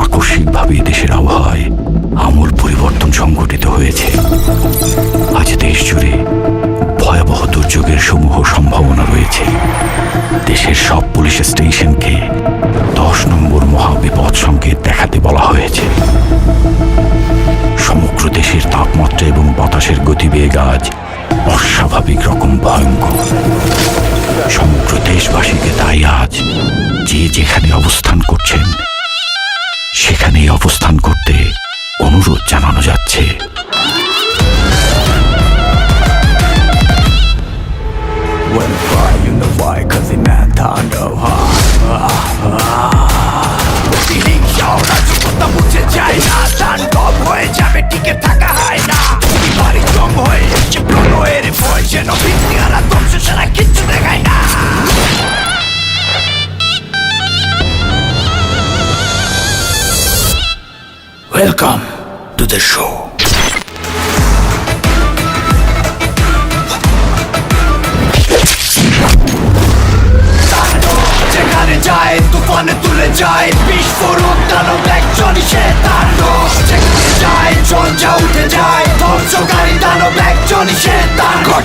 আকস্মিকভাবে দেশের আবহাওয়ায় আমূল পরিবর্তন সংঘটিত হয়েছে। আজ দেশ জুড়ে ভয়াবহ দুর্যোগের সমূহ সম্ভাবনা রয়েছে। দেশের সব পুলিশ স্টেশনকে 10 নম্বর মহাবিপদ সংকেত দেখাতে বলা হয়েছে। সমগ্র দেশের তাপমাত্রা এবং বাতাসের গতিবেগ আজ অস্বাভাবিক রকম ভয়ঙ্কর। সমগ্র দেশবাসীকে তাই আজ যে যেখানে অবস্থান করছেন সেখানেই অবস্থান করতে অনুরোধ জানানো যাচ্ছে। Welcome to the show. যেখানে যায় তুফানে তুলে যায় বিস্ফোরক দানব একজনই সে তাণ্ডব। যেখানে যায় ঝঞ্ঝা উঠে যায় ধ্বংসকারী দানব একজনই সে তাণ্ডব।